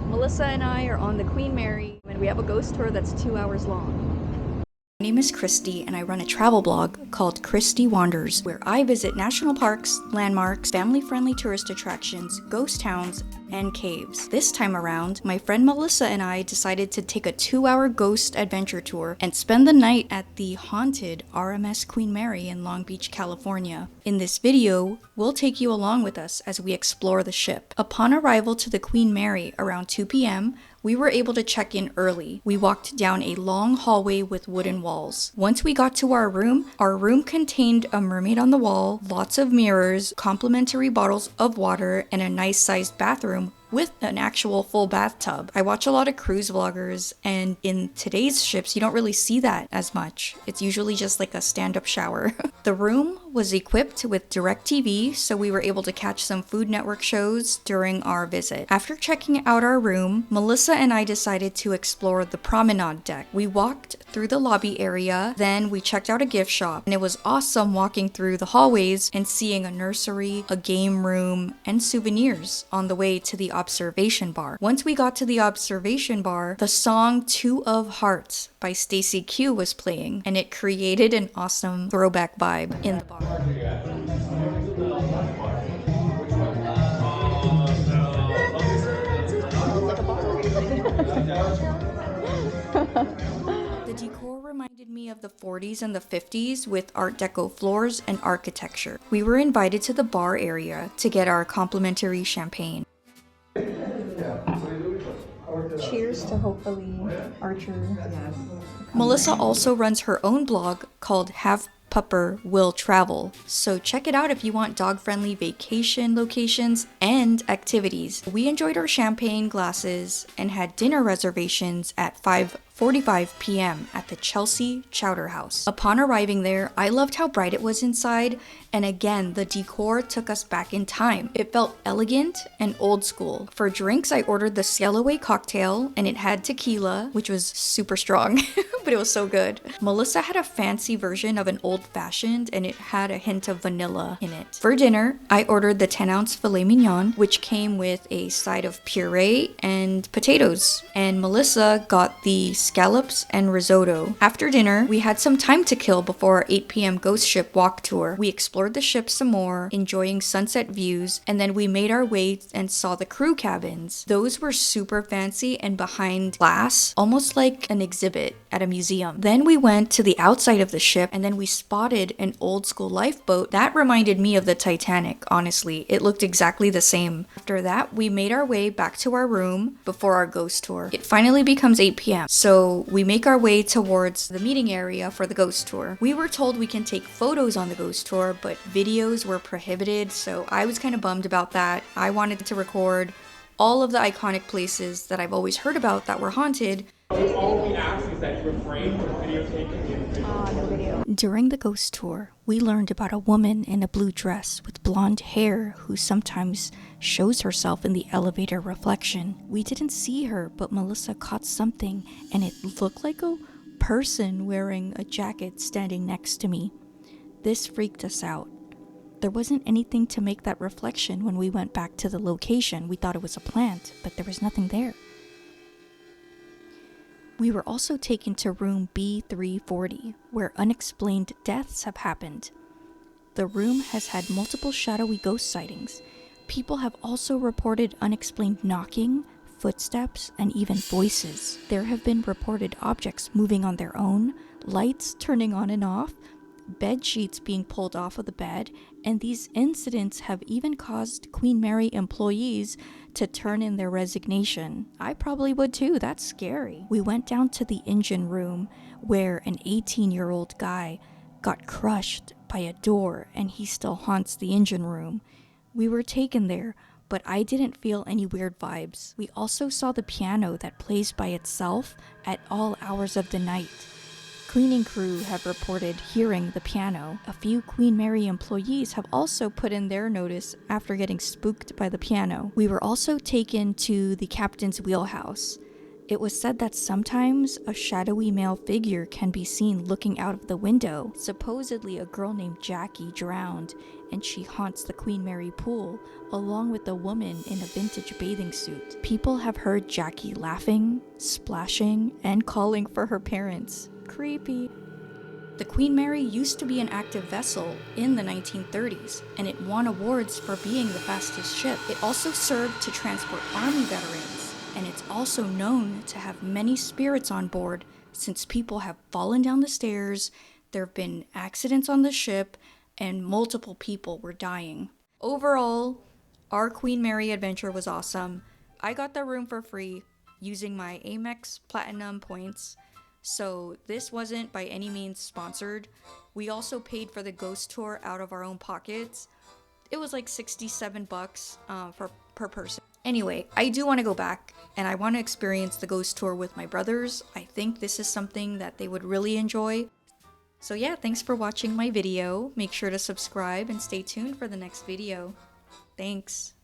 Melissa and I are on the Queen Mary, and we have a ghost tour that's 2 hours long. My name is Christy, and I run a travel blog called Christy Wanders, where I visit national parks, landmarks, family-friendly tourist attractions, ghost towns, and caves. This time around, my friend Melissa and I decided to take a 2-hour ghost adventure tour and spend the night at the haunted RMS Queen Mary in Long Beach, California. In this video, we'll take you along with us as we explore the ship. Upon arrival to the Queen Mary around 2 p.m., we were able to check in early. We walked down a long hallway with wooden walls. Once we got to our room contained a mermaid on the wall, lots of mirrors, complimentary bottles of water, and a nice sized bathroom with an actual full bathtub. I watch a lot of cruise vloggers, and in today's ships, you don't really see that as much. It's usually just like a stand-up shower. The room was equipped with DirecTV, so we were able to catch some Food Network shows during our visit. After checking out our room, Melissa and I decided to explore the Promenade Deck. We walked through the lobby area, then we checked out a gift shop, and it was awesome walking through the hallways and seeing a nursery, a game room, and souvenirs on the way to the observation bar. Once we got to the observation bar, the song Two of Hearts by Stacy Q was playing, and it created an awesome throwback vibe in the bar. The decor reminded me of the 40s and the 50s with Art Deco floors and architecture. We were invited to the bar area to get our complimentary champagne. Cheers to hopefully Archer. Melissa also runs her own blog called Have Pupper Will Travel, so check it out if you want dog-friendly vacation locations and activities. We enjoyed our champagne glasses and had dinner reservations at 5:45 p.m. at the Chelsea Chowder House. Upon arriving there, I loved how bright it was inside, and again, the decor took us back in time. It felt elegant and old school. For drinks, I ordered the Sail Away cocktail, and it had tequila, which was super strong, but it was so good. Melissa had a fancy version of an old-fashioned, and it had a hint of vanilla in it. For dinner, I ordered the 10-ounce filet mignon, which came with a side of puree and potatoes, and Melissa got the scallops and risotto. After dinner, we had some time to kill before our 8 p.m. ghost ship walk tour. We explored the ship some more, enjoying sunset views, and then we made our way and saw the crew cabins. Those were super fancy and behind glass, almost like an exhibit at a museum. Then we went to the outside of the ship, and then we spotted an old school lifeboat. That reminded me of the Titanic, honestly. It looked exactly the same. After that, we made our way back to our room before our ghost tour. It finally becomes 8 p.m. So we make our way towards the meeting area for the ghost tour. We were told we can take photos on the ghost tour, but videos were prohibited, so I was kind of bummed about that. I wanted to record all of the iconic places that I've always heard about that were haunted. All we ask is that you refrain from videotaping. No video. During the ghost tour, we learned about a woman in a blue dress with blonde hair who sometimes shows herself in the elevator reflection. We didn't see her, but Melissa caught something, and it looked like a person wearing a jacket standing next to me. This freaked us out. There wasn't anything to make that reflection when we went back to the location. We thought it was a plant, but there was nothing there. We were also taken to room B340, where unexplained deaths have happened. The room has had multiple shadowy ghost sightings. People have also reported unexplained knocking, footsteps, and even voices. There have been reported objects moving on their own, lights turning on and off, bed sheets being pulled off of the bed, and these incidents have even caused Queen Mary employees to turn in their resignation. I probably would too, that's scary. We went down to the engine room where an 18-year-old guy got crushed by a door and he still haunts the engine room. We were taken there, but I didn't feel any weird vibes. We also saw the piano that plays by itself at all hours of the night. Cleaning crew have reported hearing the piano. A few Queen Mary employees have also put in their notice after getting spooked by the piano. We were also taken to the captain's wheelhouse. It was said that sometimes a shadowy male figure can be seen looking out of the window. Supposedly a girl named Jackie drowned, and she haunts the Queen Mary pool, along with a woman in a vintage bathing suit. People have heard Jackie laughing, splashing, and calling for her parents. Creepy. The Queen Mary used to be an active vessel in the 1930s, and it won awards for being the fastest ship. It also served to transport Army veterans, and it's also known to have many spirits on board since people have fallen down the stairs, there have been accidents on the ship, and multiple people were dying. Overall, our Queen Mary adventure was awesome. I got the room for free using my Amex Platinum points. So this wasn't by any means sponsored. We also paid for the ghost tour out of our own pockets. It was like $67 per person. Anyway, I do want to go back and I want to experience the ghost tour with my brothers. I think this is something that they would really enjoy. So yeah, thanks for watching my video. Make sure to subscribe and stay tuned for the next video. Thanks.